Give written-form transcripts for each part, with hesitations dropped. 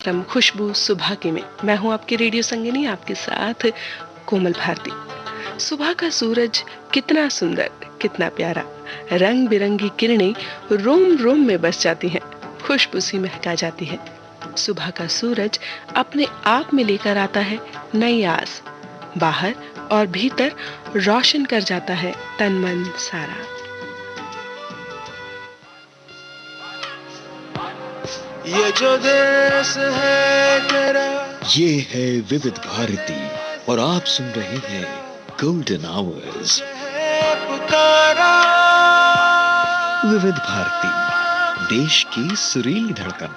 कार्यक्रम खुशबू सुबह की में मैं हूं आपकी रेडियो संगिनी, आपके साथ कोमल भारती। सुबह का सूरज कितना सुंदर, कितना प्यारा, रंग बिरंगी किरणें रोम रोम में बस जाती हैं, खुशबू सी महका जाती है। सुबह का सूरज अपने आप में लेकर आता है नई आस, बाहर और भीतर रोशन कर जाता है तन मन सारा। ये जो देश है तेरा, ये है विविध भारती और आप सुन रहे हैं गोल्डन आवर्स। विविध भारती, देश की सुरीली धड़कन।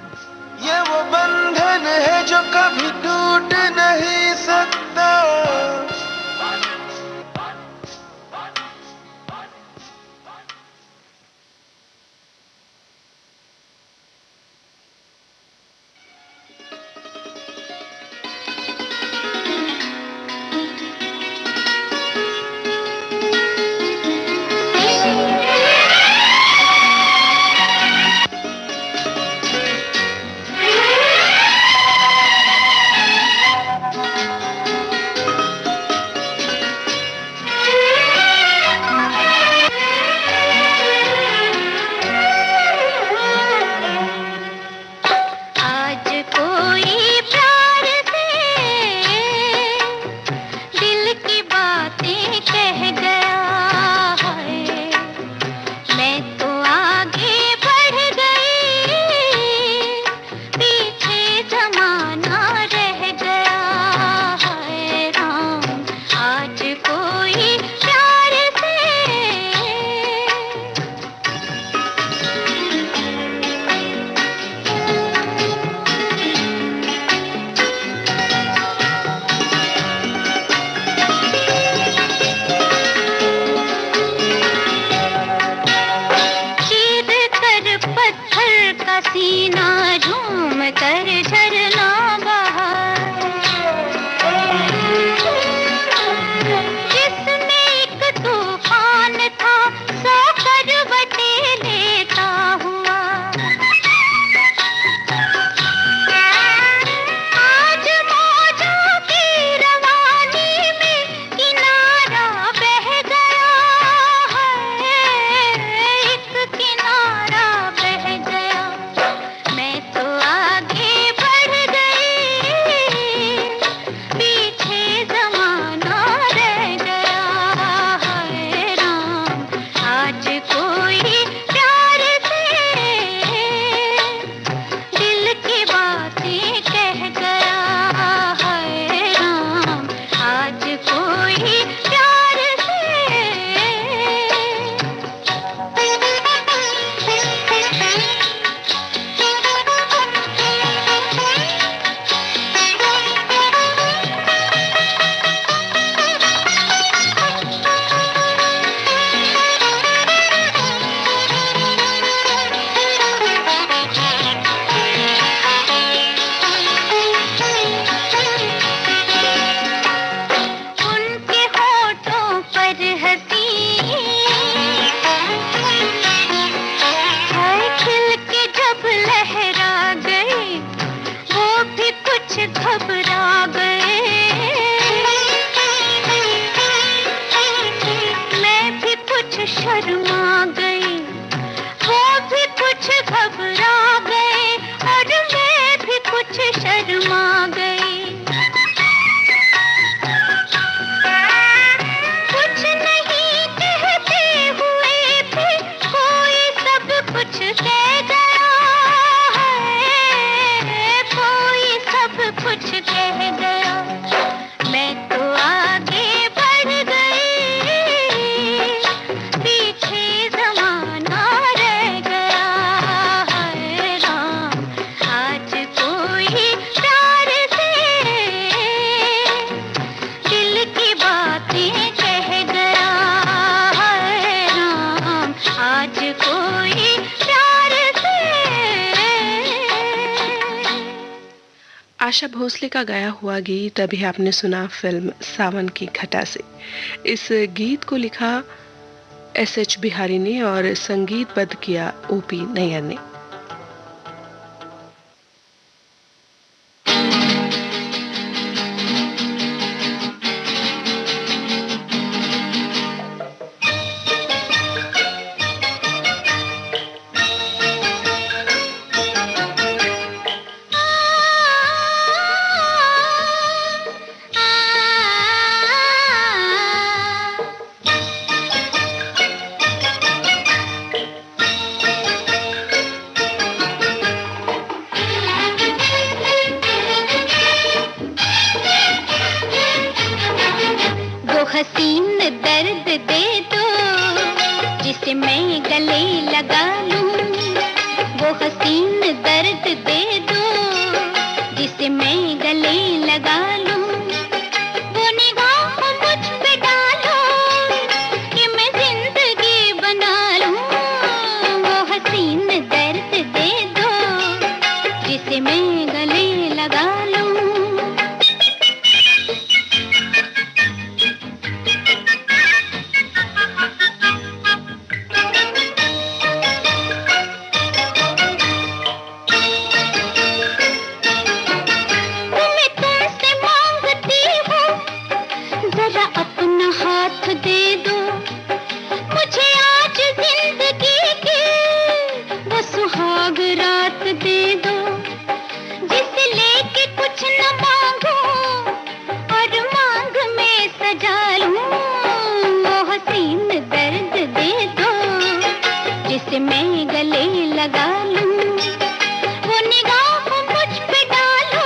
ये वो बंधन है जो कभी टूट नहीं सकता। आशा भोसले का गाया हुआ गीत अभी आपने सुना फिल्म सावन की घटा से। इस गीत को लिखा एस.एच. बिहारी ने और संगीतबद्ध किया ओ.पी. नैयर ने। हसीन दर्द दे दो जिसे मैं गले लगा लूं, वो हसीन दर्द दे दो जिसे मैं गले लगा लूं, वो निगाह मुझ पे डालो कि मैं जिंदगी बना लूं, वो हसीन दर्द दे दो जिसे मैं गले लगा लूं। मैं गले लगा लूं, वो निगाह मुझ पे डालो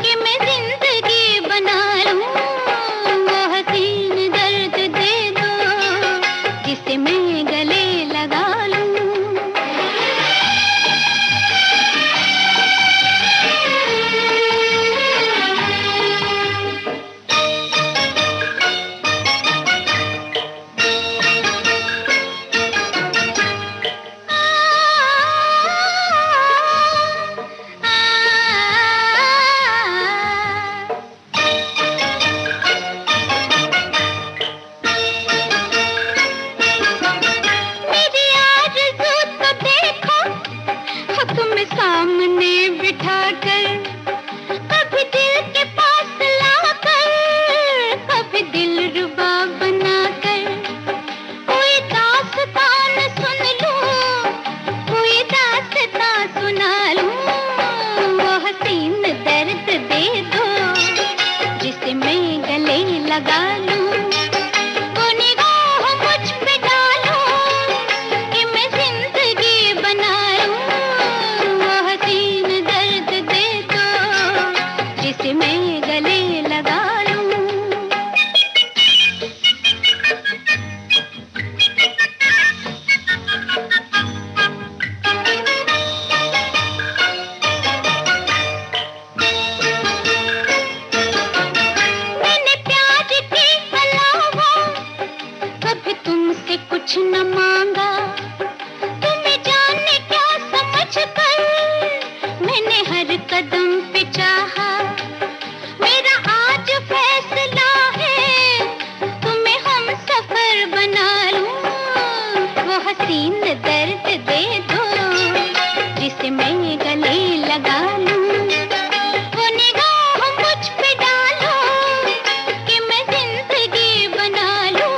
कि मैं जिंदगी बना लूं, वो हसीन दर्द दे दो जिसे मैं गले लगा लूं। सामने बिठाकर कभी दिल के पास लाकर, कभी दिल रुबा बनाकर, कोई दास्तान सुन लूं, कोई दास्तान सुना लूं, वो हसीन दर्द दे दो जिसे मैं गले लगा लूं, वो निगाह मुझ पे डालो कि मैं जिंदगी बना लूं, जिसे मैं गले लगा लूं। मैंने प्यार के अलावा कभी तुमसे कुछ न मांगा, तुम्हें जाने क्या समझ कर मैंने हर कदम पे चाहा, मेरा आज फैसला है तुम्हें हम सफर बना लूं, वो हसीन दर्द दे दो जिसे मैं गले लगा लूं, वो निगाह मुझ पे डालो कि मैं जिंदगी बना लूं,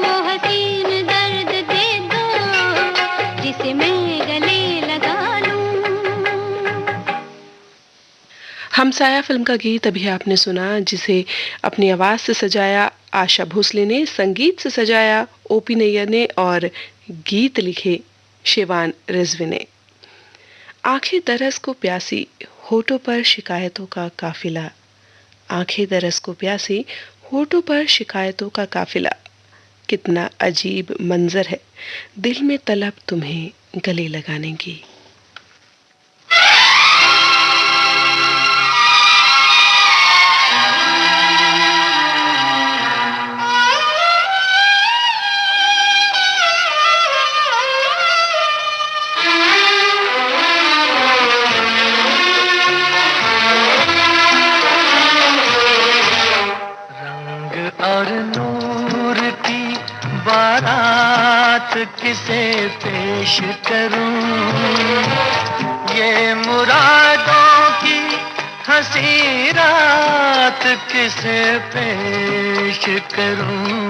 वो हसीन दर्द दे दो जिसे मैं गले लगा लूं। हमसाया फिल्म का गीत अभी आपने सुना, जिसे अपनी आवाज से सजाया आशा भोसले ने, संगीत से सजाया ओपी नैयर ने और गीत लिखे शिवान रिजवी ने। आंखें दरस को प्यासी, होठों पर शिकायतों का काफिला, आंखें दरस को प्यासी, होठों पर शिकायतों का काफिला, कितना अजीब मंजर है, दिल में तलब तुम्हें गले लगाने की। और नूर की बारात किसे पेश करूं, ये मुरादों की हंसी रात किसे पेश करूं,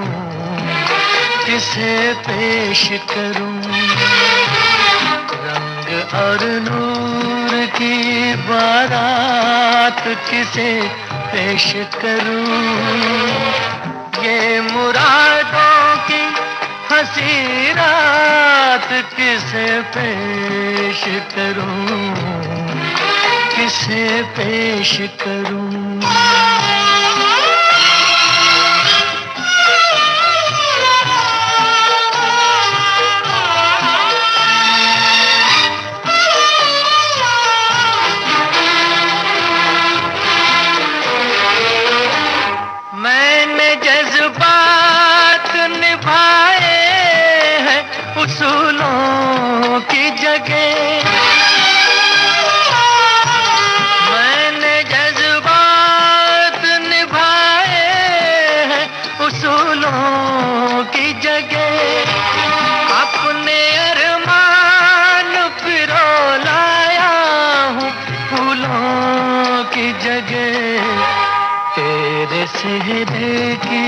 किसे पेश करूं। रंग और नूर की बारात किसे पेश करूं, ये मुरादों की हंसी रात किसे पेश करूं, किसे पेश करूं। सेहरे की,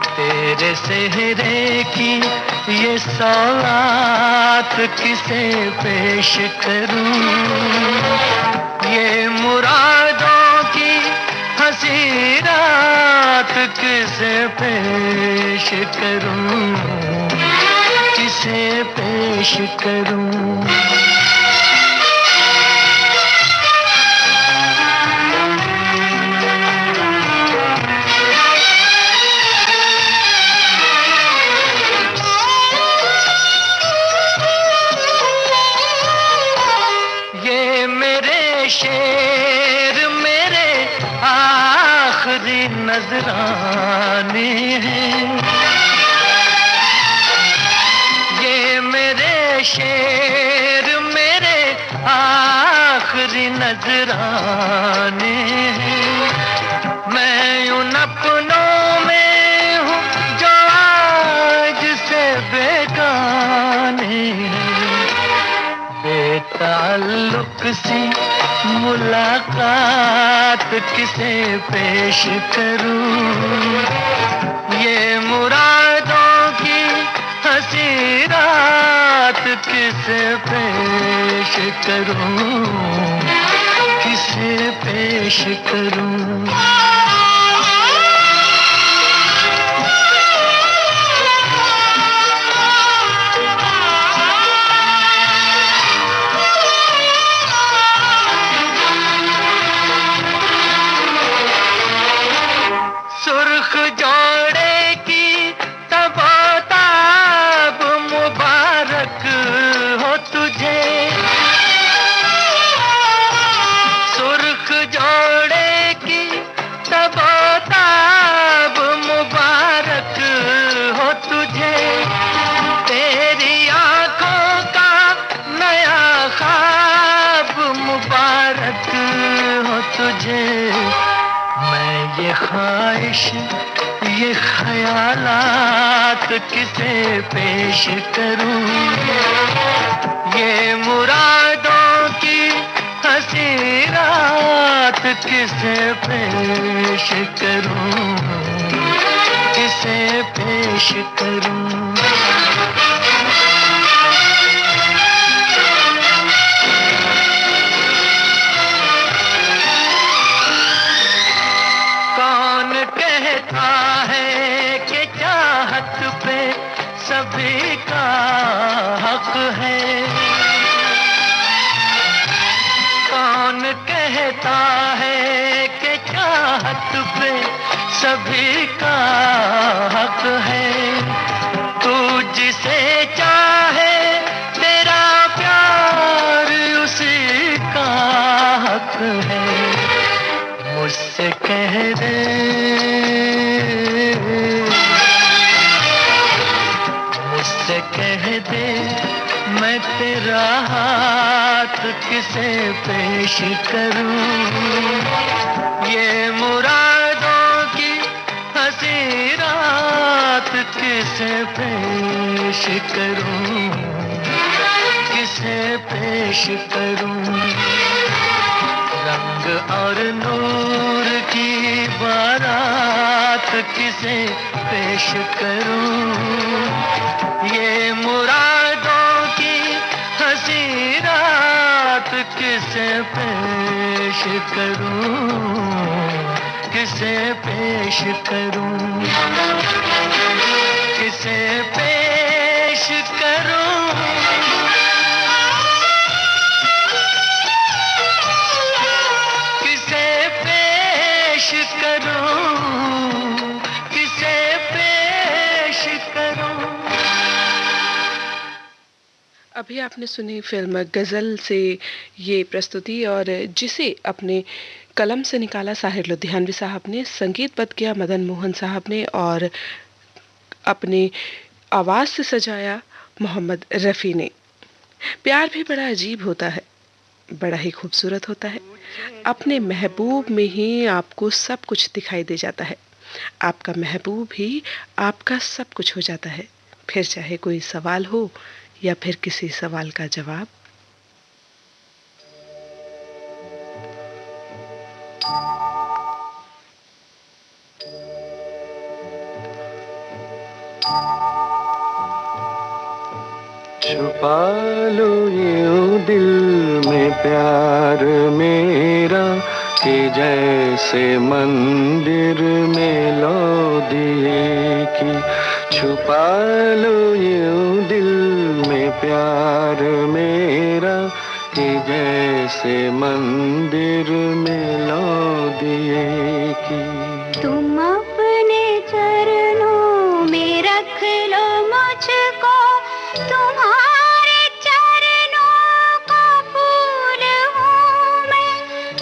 तेरे सेहरे की ये सौगात किसे पेश करूं, ये मुरादों की हंसी रात किसे पेश करूं, किसे पेश करूं। शेर मेरे आखिरी नजराने हैं, ये मेरे शेर मेरे आखिरी नजराने हैं। मैं उन अपनों में हूँ जो आज से बेगाने हैं, बेताल्लुक सी मुलाकात किसे पेश करूं, ये मुरादों की हंसी रात किसे पेश करूं, किसे पेश करूं। सुर्ख जोड़े की तबोताब मुबारक हो तुझे, सुर्ख जोड़े की तबोताब मुबारक हो तुझे, तेरी आंखों का नया ख्वाब मुबारक हो तुझे। मैं ये ख्वाहिश ये ख्यालात किसे पेश करूं, ये मुरादों की हंसी रात किसे पेश करूं, किसे पेश करूं। कहता है कि चाहत पे सभी का हक है, कौन कहता है कि चाहत पे सभी का हक है, तू जिसे चाहे तेरा प्यार उसी का हक है। मुझसे कह दे, मुझसे कह दे मैं तेरा हाथ किसे पेश करूं, ये मुरादों की हंसी रात किसे पेश करूं, किसे पेश करूं। रंग और नूर की बारात किसे पेश करूं, ये मुरादों की हंसी रात किसे पेश करूं, किसे पेश करूं, किसे पेश करूं। अभी आपने सुनी फिल्म गज़ल से ये प्रस्तुति, और जिसे अपने कलम से निकाला साहिर लुधियानवी साहब ने, संगीतबद्ध किया मदन मोहन साहब ने, और अपने आवाज़ से सजाया मोहम्मद रफ़ी ने। प्यार भी बड़ा अजीब होता है, बड़ा ही खूबसूरत होता है। अपने महबूब में ही आपको सब कुछ दिखाई दे जाता है, आपका महबूब ही आपका सब कुछ हो जाता है, फिर चाहे कोई सवाल हो या फिर किसी सवाल का जवाब। छुपा लो यूं दिल में प्यार मेरा कि जैसे मंदिर में लो दिए की। छुपा लो यूं दिल में प्यार मेरा कि जैसे मंदिर में लो दिए की। तुम अपने चरणों में रख लो मुझको, तुम्हारे चरणों का फूल हूँ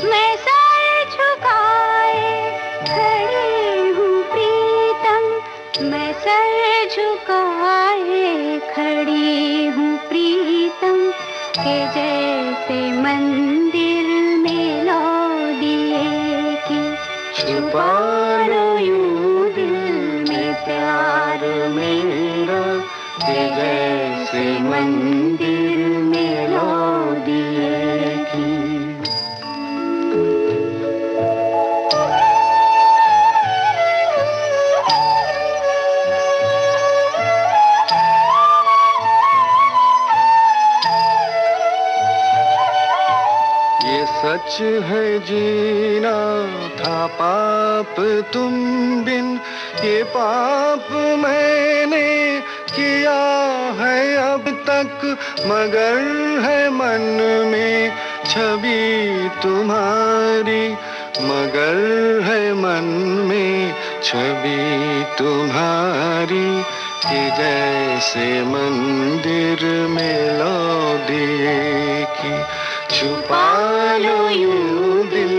मैं सर झुकाए खड़ी हूँ प्रीतम, मैं सर झुकाए खड़ी हूँ प्रीतम, के जैसे मंदिर में लो दिए की। छुपा लो यूं दिल में प्यार मेरा कि जैसे मंदिर में लो दिए की। ये सच है जीना था पाप तुम बिन, ये पाप मैंने किया है अब तक, मगर है मन में छवि तुम्हारी, मगर है मन में छवि तुम्हारी, कि जैसे मंदिर में लो दिए की। छुपा लो यूं दिल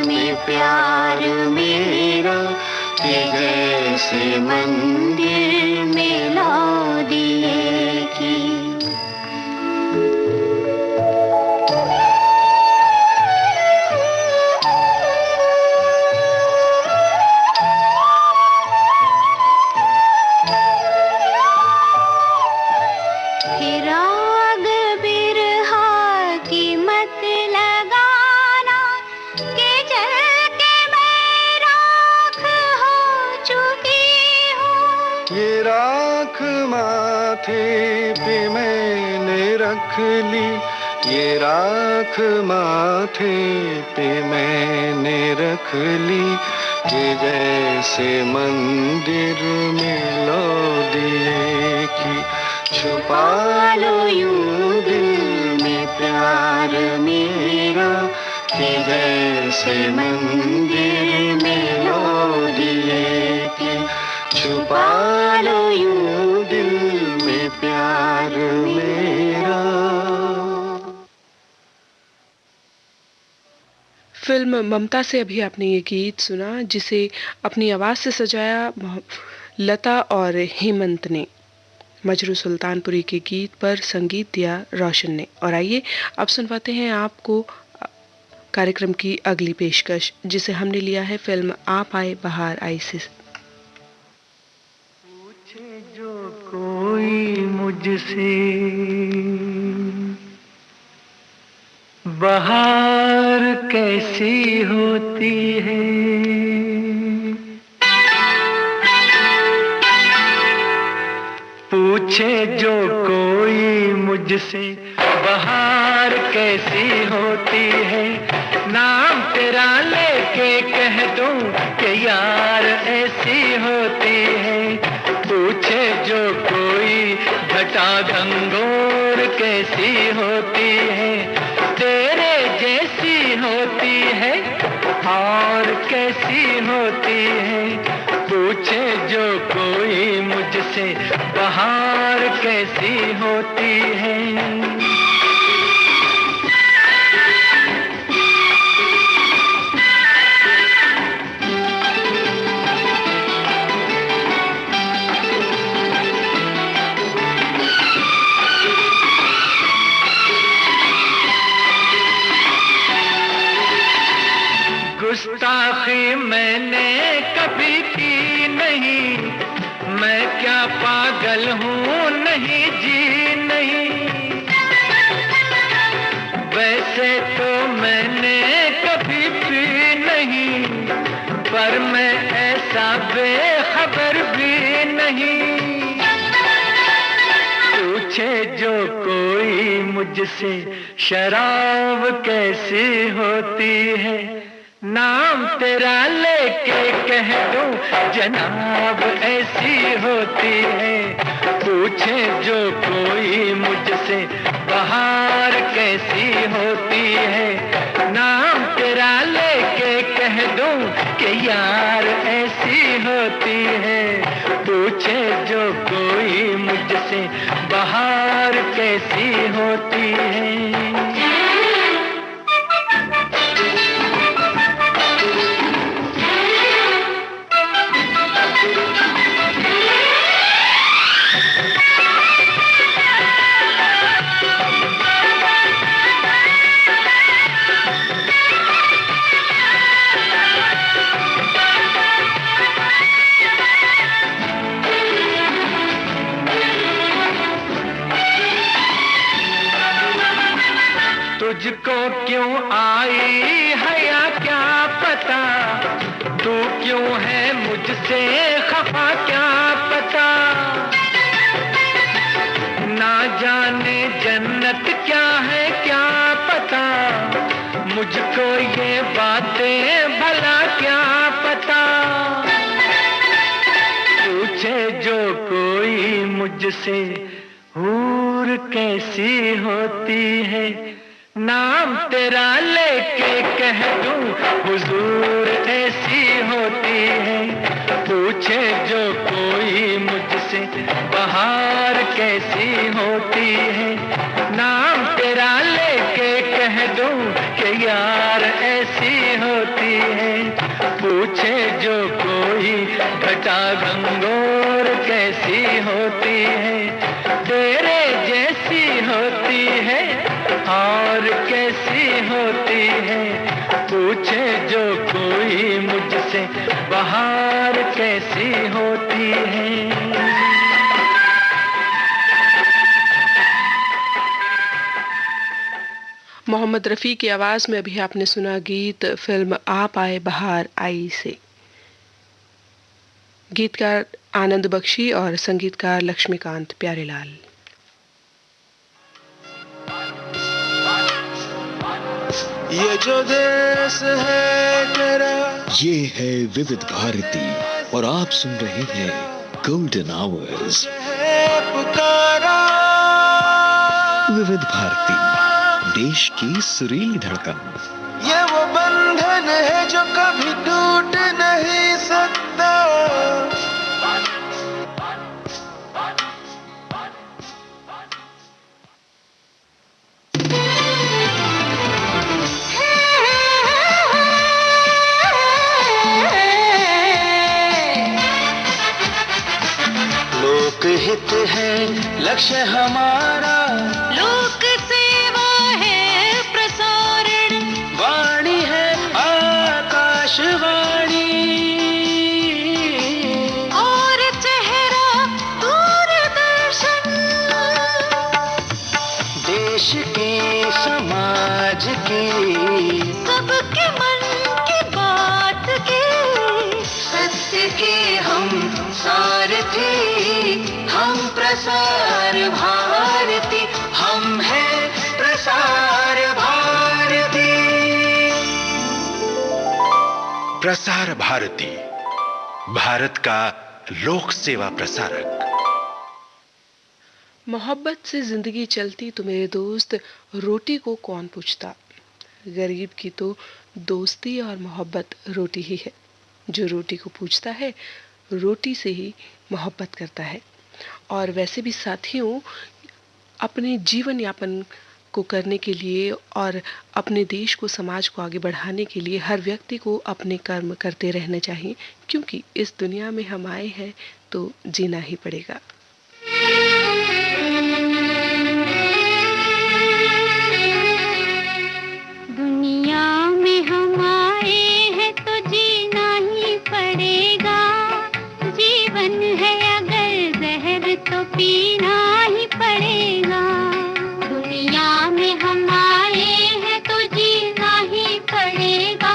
में प्यार मेरा कि जैसे मंदिर में लो दिए की। माथे पे मैंने रख ली, ये राख माथे पे मैंने रख ली, कि जैसे मंदिर में लो दिए की। छुपा लो यूं दिल में प्यार मेरा कि जैसे मंदिर में लो दिए की। छुपा लो यूं दिल में प्यार मेरा। फिल्म ममता से अभी आपने ये गीत सुना, जिसे अपनी आवाज से सजाया लता और हेमंत ने। मजरू सुल्तानपुरी के गीत पर संगीत दिया रोशन ने। और आइए अब सुनवाते हैं आपको कार्यक्रम की अगली पेशकश, जिसे हमने लिया है फिल्म आप आए बहार आई से। पूछे जो कोई मुझसे बहार कैसी होती है, पूछे जो कोई मुझसे बहार कैसी होती है, नाम तेरा लेके कह दूं कि यार ऐसी होती है। पूछे जो कोई घटा घंघोर कैसी होती है, तेरे जैसी होती है और कैसी होती है। पूछे जो कोई मुझसे बहार कैसी होती है। गुस्ताखी मैंने कभी की नहीं, मैं क्या पागल हूँ नहीं जी नहीं। वैसे तो मैंने कभी पी नहीं, पर मैं ऐसा बेखबर भी नहीं। पूछे जो कोई मुझसे शराब कैसी होती है, नाम तेरा लेके कह दूं जनाब ऐसी होती है। पूछे जो कोई मुझसे बहार कैसी होती है, नाम तेरा लेके कह दूं कि यार ऐसी होती है। पूछे जो कोई मुझसे बहार कैसी होती है। तुझको क्यों आई हया क्या पता, तू क्यों है मुझसे खफा क्या पता। ना जाने जन्नत क्या है क्या पता, मुझको ये बातें भला क्या पता। पूछे जो कोई मुझसे हूर कैसी होती है, नाम तेरा लेके कह दूं हुजूर ऐसी होती है। पूछे जो कोई मुझसे बहार कैसी होती है, नाम तेरा लेके कह दूं कि यार ऐसी होती है। पूछे जो कोई घटा घंगोर कैसी होती है, तेरे जैसी होती है और कैसी होती है। पूछे जो कोई मुझसे बहार कैसी होती है। मोहम्मद रफ़ी की आवाज में अभी आपने सुना गीत फिल्म आप आए बहार आई से। गीतकार आनंद बख्शी और संगीतकार लक्ष्मीकांत प्यारेलाल। ये जो देश है तेरा, ये है विविध भारती और आप सुन रहे हैं गोल्डन आवर्स। पुकारा विविध भारती, देश की सुरीली धड़कन। ये वो बंधन है जो कभी टूट नहीं सकता। लोकहित है लक्ष्य हमारा, लोक सेवा है प्रसारण, वाणी है आकाशवाणी और चेहरा दूरदर्शन। देश की समाज की सबके मन की बात की, सत्य के हम सारथी, हम प्रसार भारती, हम हैं प्रसार भारती। प्रसार भारती, भारत का लोक सेवा प्रसारक। मोहब्बत से जिंदगी चलती तो मेरे दोस्त रोटी को कौन पूछता। गरीब की तो दोस्ती और मोहब्बत रोटी ही है। जो रोटी को पूछता है रोटी से ही मोहब्बत करता है। और वैसे भी साथियों, अपने जीवन यापन को करने के लिए और अपने देश को, समाज को आगे बढ़ाने के लिए हर व्यक्ति को अपने कर्म करते रहने चाहिए, क्योंकि इस दुनिया में हम आए हैं तो जीना ही पड़ेगा। दुनिया में हम आए हैं तो जीना ही पड़ेगा। जीवन है अगर जहर तो पीना ही पड़ेगा। दुनिया में हम आए हैं तो जीना ही पड़ेगा।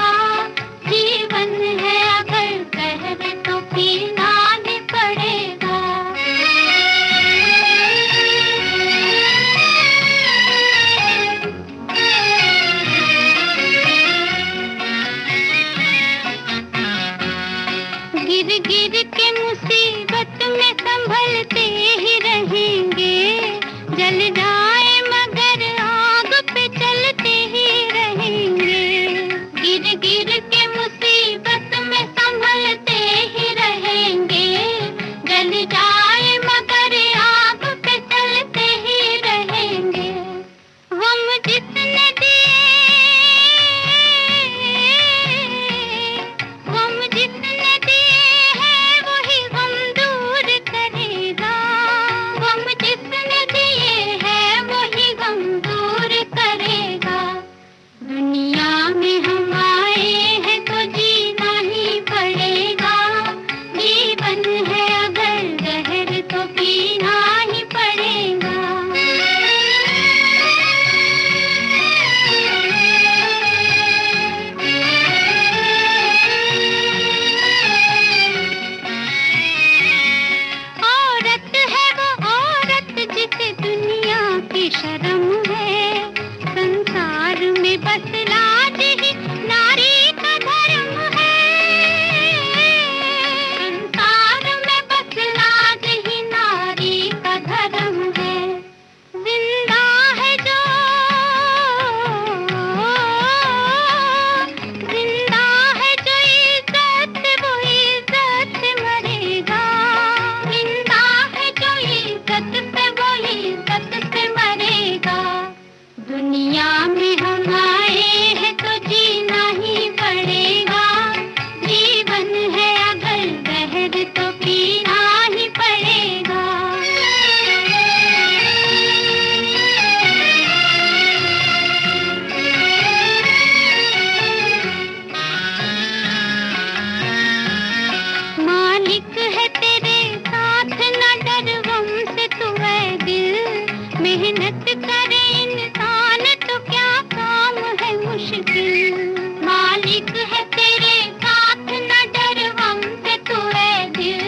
जीवन है अगर जहर तो पीना ही पड़ेगा। जिसने दिए हैं वही गम दूर करेगा, गम जिसने दिए हैं वही गम दूर करेगा। दुनिया में हम आए हैं तो जीना ही पड़ेगा, जीवन है अगर जहर तो पीना ही पड़ेगा। औरत है वो औरत जिसे दुनिया की शर्म है, संसार में बस लाज ही नारी का धर्म है, संसार में बस लाज ही नारी का धर्म है। जिंदा है जो इज्जत वो इज्जत से मरेगा, जिंदा है जो इज्जत से वो इज्जत से मरेगा। दुनिया में हम आए हैं तो जीना ही पड़ेगा, जीवन है अगर जहर तो पीना ही पड़ेगा। मालिक है तेरे साथ न डर गम से तू है दिल, मेहनत करे इंसान तो क्या काम है मुश्किल। मालिक है तेरे साथ न डर गम से तू है दिल,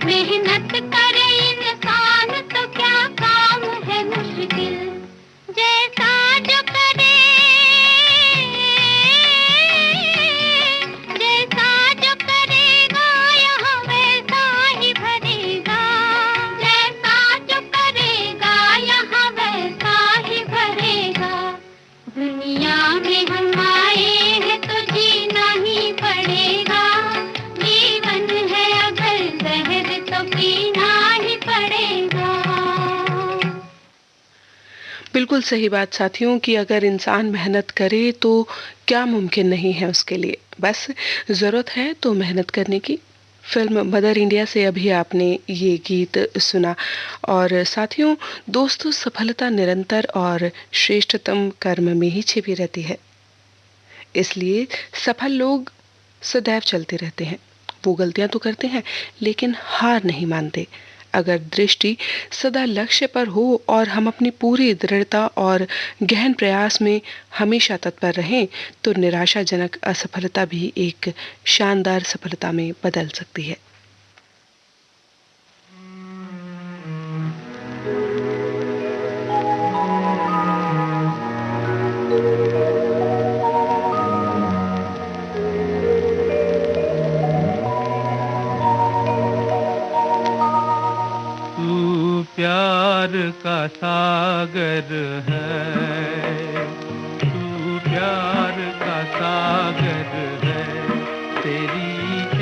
मेहनत करे इंसान तो क्या काम है मुश्किल। जैसा जो करे, जैसा जो करेगा यहाँ वैसा ही भरेगा, जैसा जो करेगा यहाँ वैसा ही भरेगा। दुनिया में हम आए हैं तो जीना ही पड़ेगा, जीवन है अगर जहर तो पीना ही पड़ेगा। बिल्कुल सही बात साथियों कि अगर इंसान मेहनत करे तो क्या मुमकिन नहीं है उसके लिए, बस ज़रूरत है तो मेहनत करने की। फिल्म मदर इंडिया से अभी आपने ये गीत सुना। और साथियों, दोस्तों, सफलता निरंतर और श्रेष्ठतम कर्म में ही छिपी रहती है, इसलिए सफल लोग सदैव चलते रहते हैं। वो गलतियां तो करते हैं लेकिन हार नहीं मानते। अगर दृष्टि सदा लक्ष्य पर हो और हम अपनी पूरी दृढ़ता और गहन प्रयास में हमेशा तत्पर रहें तो निराशाजनक असफलता भी एक शानदार सफलता में बदल सकती है। प्यार का सागर है, तू प्यार का सागर है, तेरी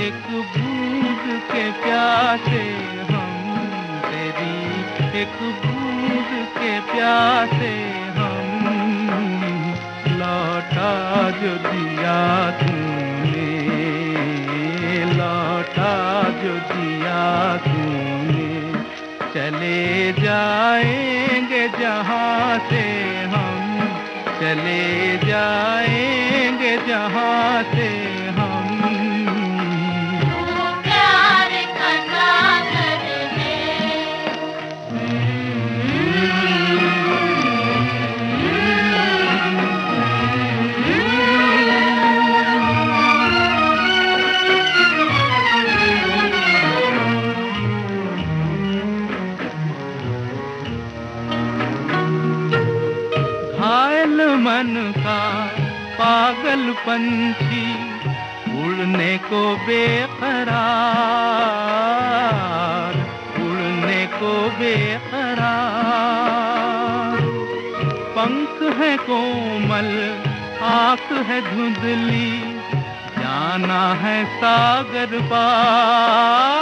एक बूंद के प्यासे हम, तेरी एक बूंद के प्यासे हम, लौटा जो दिया तूने, लौटा जो दिया तूने, चले जाएंगे जहाँ से हम, चले जाएंगे जहाँ से हम। प्यार का सागर है, मन का पागल पंछी उड़ने को बेकरार, उड़ने को बेकरार, पंख है कोमल आँख है धुंधली, जाना है सागर पार,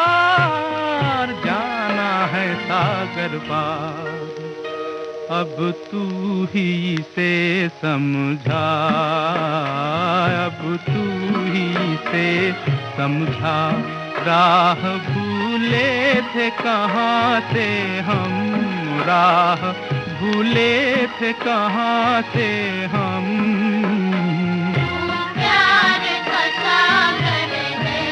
जाना है सागर पार। अब तू ही से समझा, अब तू ही से समझा। राह भूले थे कहाँ से हम, राह भूले थे कहाँ से हम। प्यार का सागर है।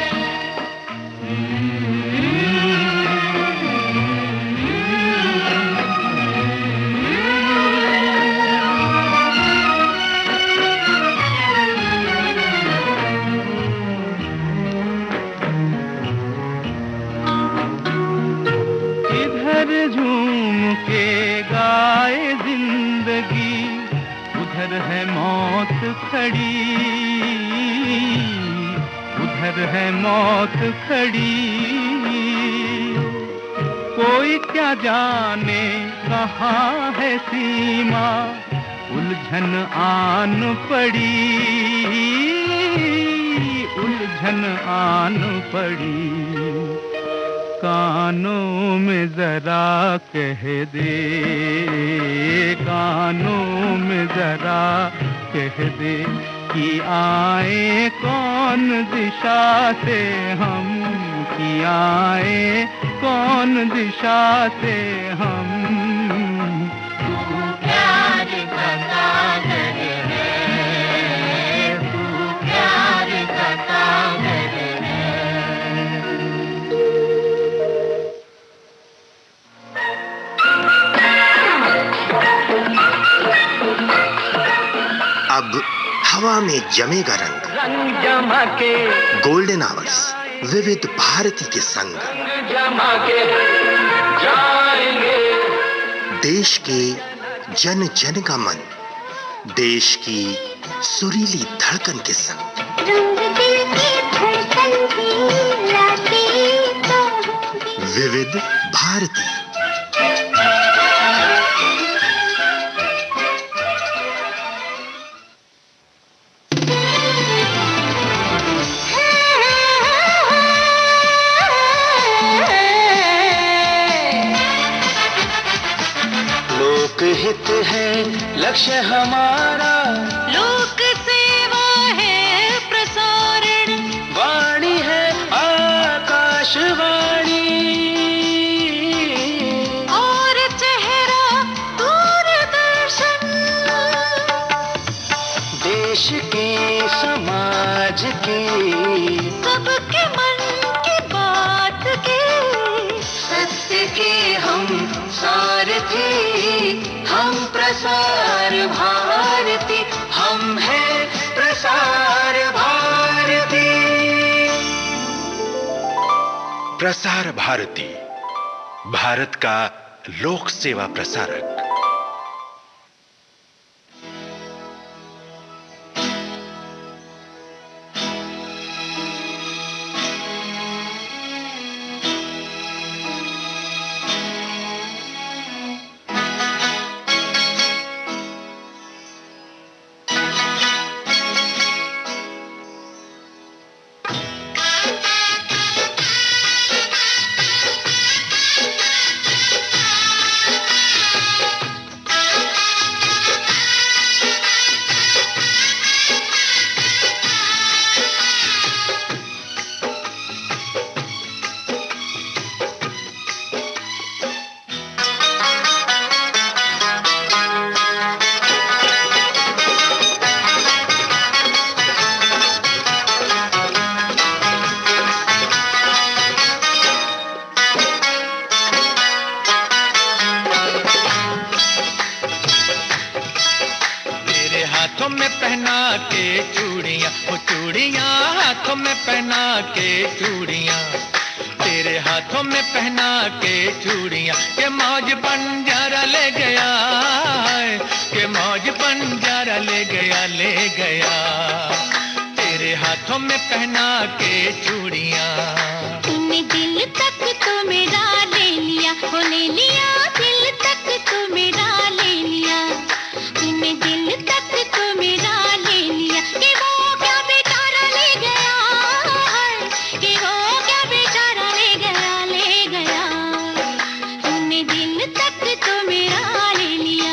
झूम के गाए जिंदगी, उधर है मौत खड़ी, उधर है मौत खड़ी। कोई क्या जाने कहाँ है सीमा, उलझन आन पड़ी, उलझन आन पड़ी। कानों में जरा कह दे, कानों में जरा कह दे कि आए कौन दिशा से हम, कि आए कौन दिशा से हम। तू प्यार का सागर है, तू प्यार का सागर है। अब हवा में जमेगा रंग, रंग जमा के गोल्डन आवर्स विविध भारती के संग। जमा के जाएंगे देश के जन जन का मन, देश की सुरीली धड़कन के संग। रंग दिल की धड़कन की लाते तो विविध भारती। लोकहित है लक्ष्य हमारा, लोक सेवा है प्रसारण, वाणी है आकाशवाणी। और चेहरा दूरदर्शन। देश की समाज की सबके मन की बात के, सत्य के हम सारथी, हम प्रसार भारती, हम हैं प्रसार भारती। प्रसार भारती, भारत का लोक सेवा प्रसारक। हाथों में पहना के चूड़ियां, वो चूड़ियां हाथों में पहना के चूड़ियां, तेरे हाथों में पहना के चूड़ियां, के मौज बंजारा ले गया, के मौज बंजारा ले गया, ले गया। तेरे हाथों में पहना के चूड़ियां। तूने दिल तक तो मेरा ले लिया, वो ले लिया दिल तक तो मेरा ले लिया। तूने दिल तक तो मेरा ले लिया, कि वो क्या बेचारा ले गया, कि वो क्या बेचारा ले गया, ले गया। तूने दिल तक तो मेरा ले लिया।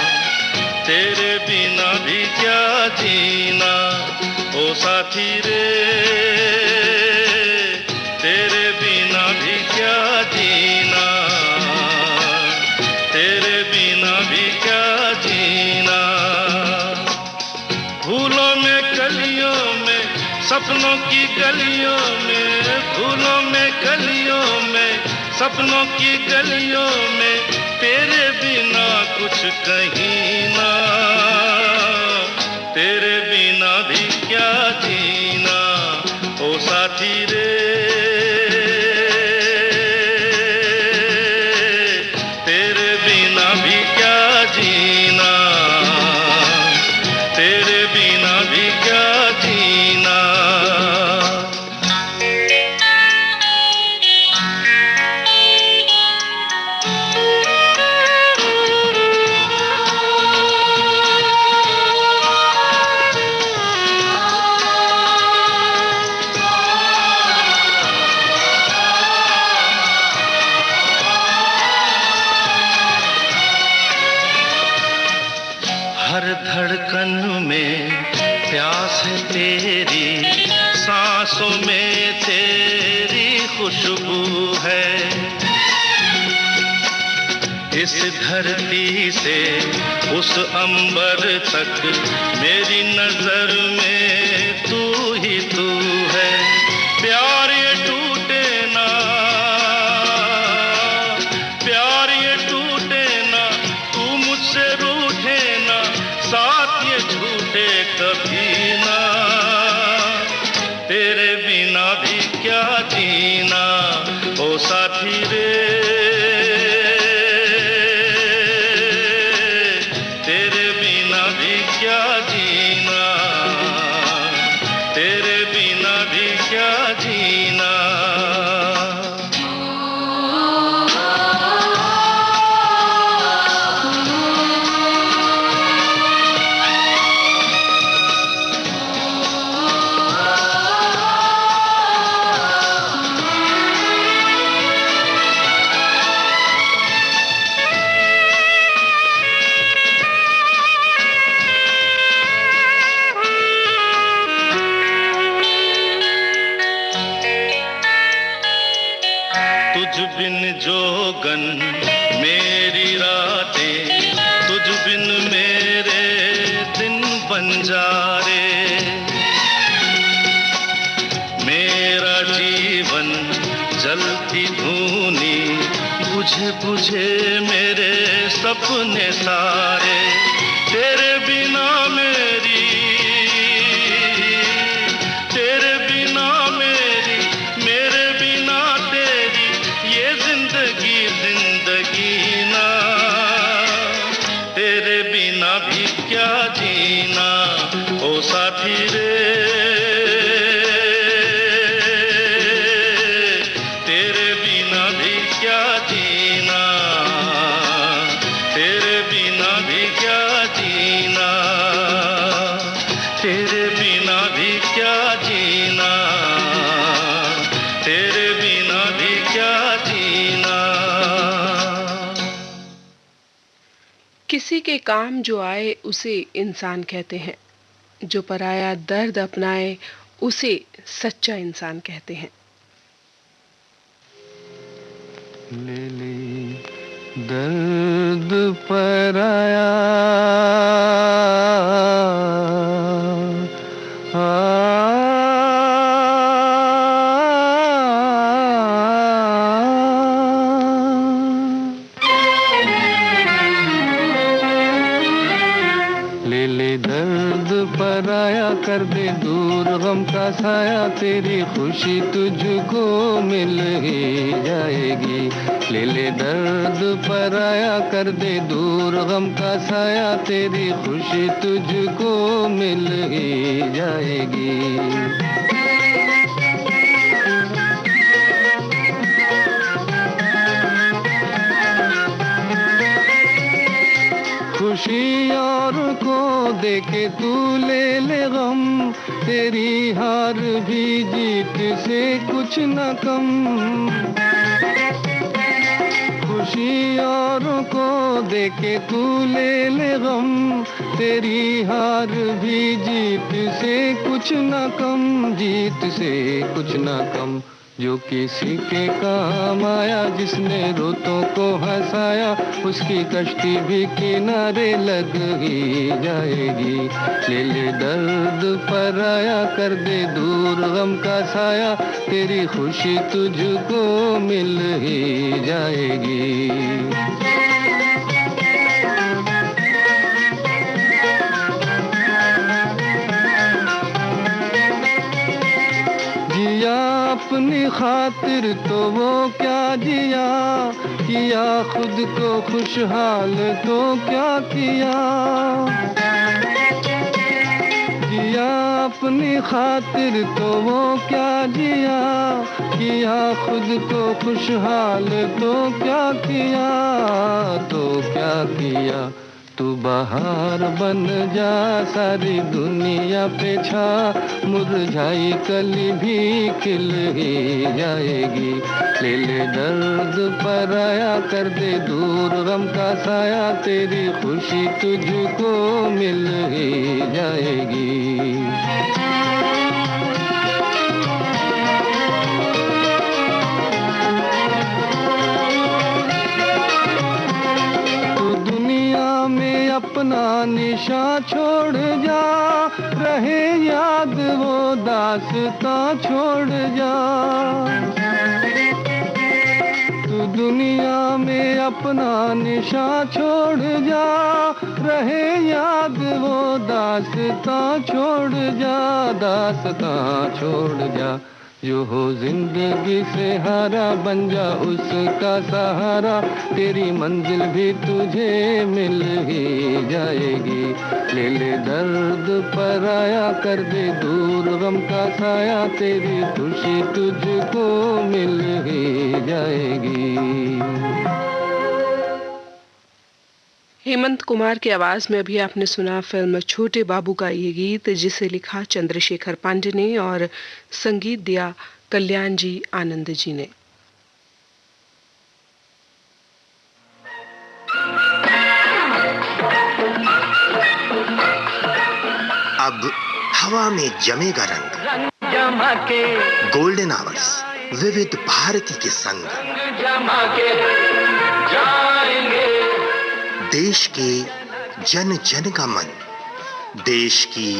साथी रे तेरे बिना भी क्या जीना, तेरे बिना भी क्या जीना। फूलों में कलियों में सपनों की गलियों में, फूलों में कलियों में सपनों की गलियों में तेरे बिना कुछ कहीं ना, तेरे बिना भी क्या जीना। ओ साथी रे तेरे बिना भी क्या जीना, तेरे बिना भी क्या जीना। हर धड़कन में प्यास है तेरी, सांसों में तेरी खुशबू है। इस धरती से उस अंबर तक मेरी नजर में तू ही तू है। प्यार ये टूटे ना, प्यार ये टूटे ना, तू मुझसे रूठे ना, साथ ये झूठे कभी ना। तेरे बिना भी क्या जीना, ओ साथी रे तेरे बिना भी क्या जीना, तेरे बिना भी क्या जीना। तुझ बिन जोगन मेरी रातें, तुझ बिन मेरे दिन बंजारे। मेरा जीवन जलती धूनी, बुझे बुझे मेरे सपने सारे। तेरे बिना मेरी, तेरे बिना मेरी, मेरे बिना तेरी ये जिंदगी जिंदगी ना। तेरे बिना भी क्या जीना, ओ साथी रे तेरे बिना भी क्या जीना, तेरे बिना भी क्या जीना, तेरे बिना भी क्या जीना, तेरे बिना भी क्या जीना। किसी के काम जो आए उसे इंसान कहते हैं, जो पराया दर्द अपनाए उसे सच्चा इंसान कहते हैं। ले ले दर्द पराया ले ले दर्द पराया कर दे दूर गम का साया, तेरी खुशी तुझको मिल ही जाएगी। ले ले दर्द पराया कर दे दूर गम का साया, तेरी खुशी तुझको मिल ही जाएगी। खुशी और को देके तू ले ले गम, तेरी हार भी जीत से कुछ न कम। खुशी औरों को देके तू ले ले गम, तेरी हार भी जीत से कुछ ना कम, जीत से कुछ ना कम। जो किसी के काम आया, जिसने रोतों को हंसाया, उसकी कश्ती भी किनारे लग ही जाएगी। ले ले दर्द पर आया, कर दे दूर गम का साया, तेरी खुशी तुझको मिल ही जाएगी। अपनी खातिर तो वो क्या जिया, किया खुद को खुशहाल तो क्या किया। जिया अपनी खातिर तो वो क्या जिया, किया खुद को खुशहाल तो क्या किया, तो क्या किया। तू बहार बन जा, सारी दुनिया पे छा, मुरझाई कली भी खिल ही जाएगी। ले ले दर्द पर आया, कर दे दूर गम का साया, तेरी खुशी तुझको मिल ही जाएगी। अपना निशा छोड़ जा, रहे याद वो दास्तां छोड़ जा। तू दुनिया में अपना निशा छोड़ जा, रहे याद वो दास्तां छोड़ जा, दास्तां छोड़ जा। जो हो जिंदगी से हारा, बन जा उसका सहारा, तेरी मंजिल भी तुझे मिल ही जाएगी। ले ले दर्द पर आया, कर दे दूर गम का साया, तेरी खुशी तुझको मिल ही जाएगी। हेमंत कुमार की आवाज में अभी आपने सुना फिल्म छोटे बाबू का ये गीत, जिसे लिखा चंद्रशेखर पांडे ने और संगीत दिया कल्याण जी आनंद जी ने। अब हवा में जमेगा रंग, गोल्डन आवर्स विविध भारती के संग। देश के जन जन का मन, देश की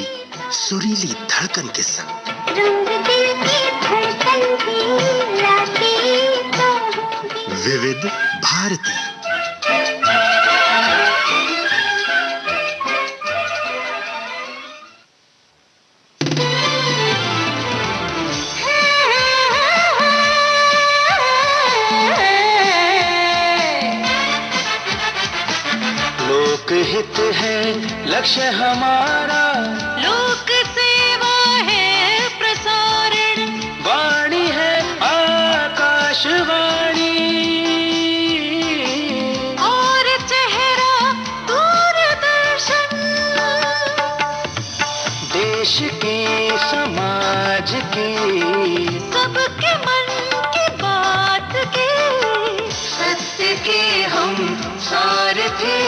सुरीली धड़कन के संग। विविध भारती। लोकहित है लक्ष्य हमारा, लोक सेवा है प्रसारण, वाणी है आकाशवाणी, और चेहरा दूरदर्शन। देश के समाज के सबके मन की बात के, सत्य के हम सारथी,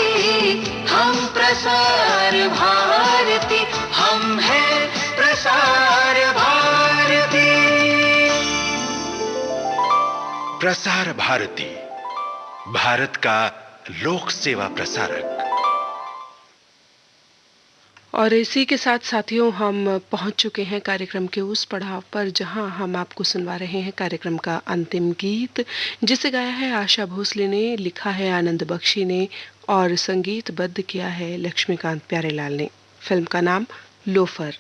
हम प्रसार भारती, हम हैं प्रसार भारती। प्रसार भारती, भारत का लोक सेवा प्रसारक। और इसी के साथ साथियों, हम पहुंच चुके हैं कार्यक्रम के उस पड़ाव पर जहां हम आपको सुनवा रहे हैं कार्यक्रम का अंतिम गीत, जिसे गाया है आशा भोसले ने, लिखा है आनंद बख्शी ने और संगीतबद्ध किया है लक्ष्मीकांत प्यारेलाल ने। फिल्म का नाम लोफर।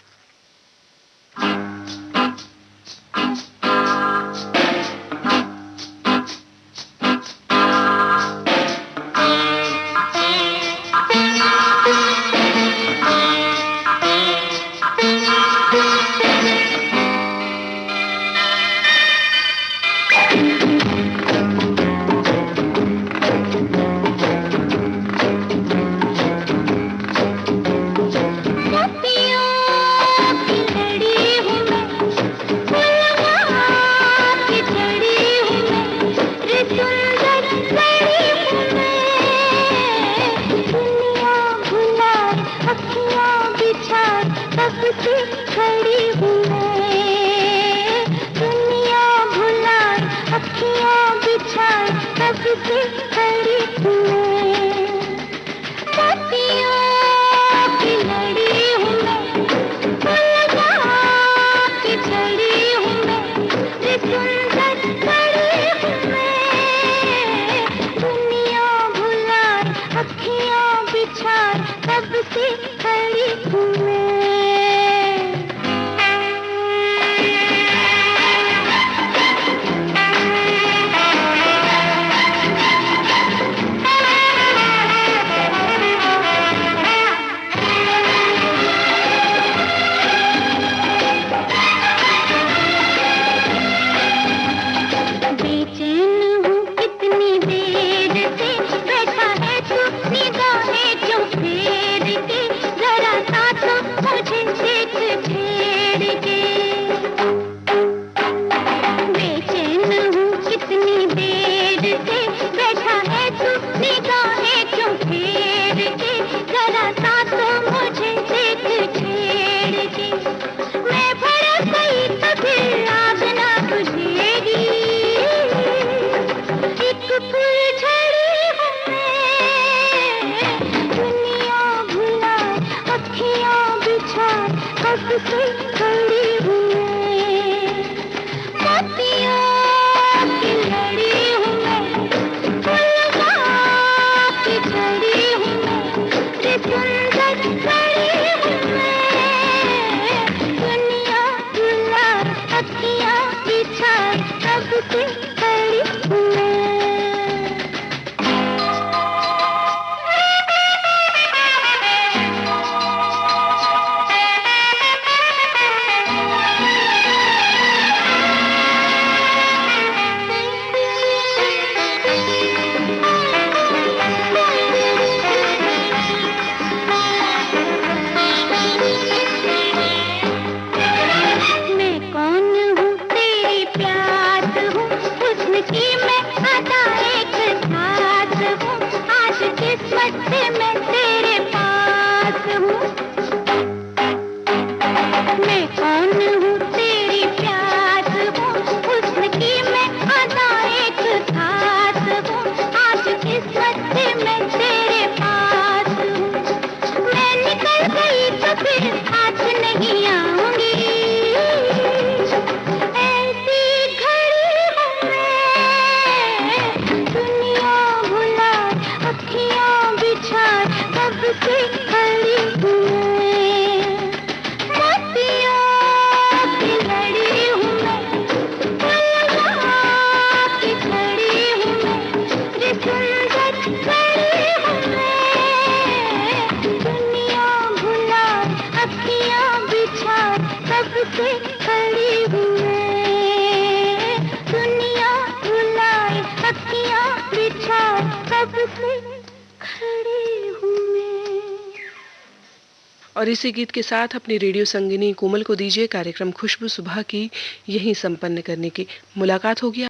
मोतियों की लड़ी हूँ से खड़ी हूँ मैं, मोतियों की लड़ी हूँ मैं, फूलों की झड़ी हूँ मैं, रे सुंदर लड़ी हूँ मैं, दुनिया भुला अखियाँ बिछा सबसे खड़ी हूँ मैं। मैं कौन हूँ तेरी प्यास हूँ, हुस्न की मैं अदा एक खास हूँ, आज किस्मत से मैं तेरे पास हूँ। मैं कौन हूँ तेरी प्यास हूँ, हुस्न की मैं अदा एक खास हूँ, आज किस्मत से मैं तेरे पास हूँ। मैं निकल गई तो फिर हाथ नहीं आऊंगी, ऐसी घड़ी हूँ मैं, दुनिया भुला अखियाँ बिछा सबसे खड़ी हूँ मैं, मोतियों की लड़ी हूँ मैं, फूलों की झड़ी हूँ मैं, रे सुंदर लड़ी हूँ मैं, दुनिया भुला अखियाँ बिछा सबसे खड़ी हूँ मैं, दुनिया भुलाए अखियाँ बिछा सबसे खड़ी हूँ मैं। और इसी गीत के साथ अपनी रेडियो संगिनी कोमल को दीजिए कार्यक्रम खुशबू सुबह की यहीं संपन्न करने की। मुलाकात होगी